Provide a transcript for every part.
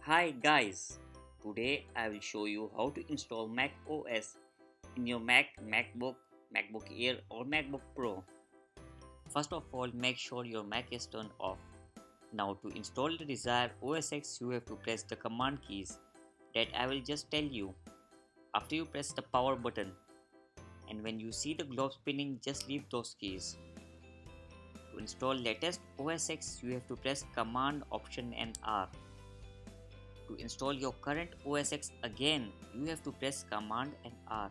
Hi guys, today I will show you how to install Mac OS in your Mac, MacBook, MacBook Air or MacBook Pro. First of all, make sure your Mac is turned off. Now to install the desired OSX, you have to press the command keys that I will just tell you. After you press the power button and when you see the globe spinning, just leave those keys. To install latest OSX, you have to press command option and R. To install your current OSX again, you have to press Command and R.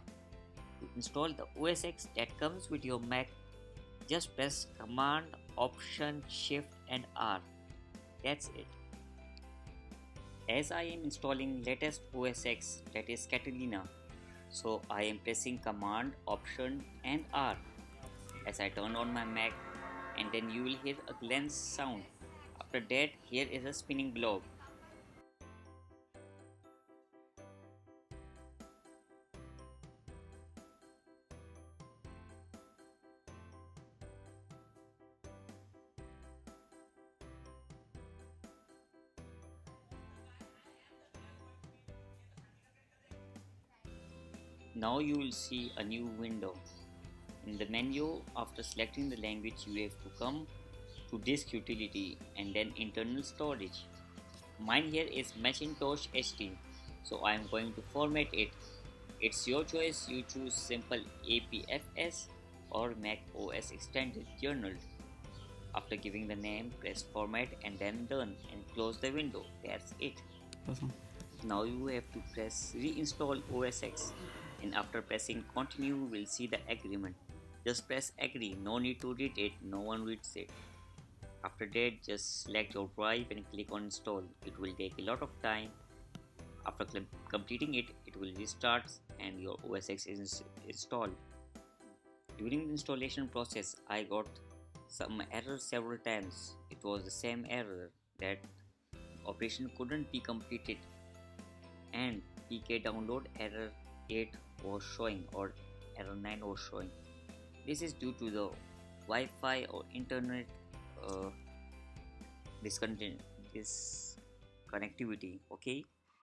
To install the OSX that comes with your Mac, just press Command, Option, Shift and R. That's it. As I am installing latest OSX, that is Catalina, so I am pressing Command, Option and R as I turn on my Mac, and then you will hear a glance sound. After that, here is a spinning globe. Now you will see a new window. In the menu, after selecting the language, you have to come to disk utility and then internal storage. Mine here is Macintosh HD, so I am going to format it. It's your choice, you choose simple APFS or Mac OS extended journal. After giving the name, press format and then done and close the window. That's it. Awesome. Now you have to press reinstall OSX, and after pressing continue you will see the agreement. Just press agree, no need to read it, no one reads it. After that, just select your drive and click on install. It will take a lot of time. After completing it, it will restart and your OSX is installed. During the installation process, I got some errors several times. It was the same error that operation couldn't be completed and PK download error 8 was showing or error 9 was showing. This is due to the Wi-Fi or internet disconnectivity. Okay.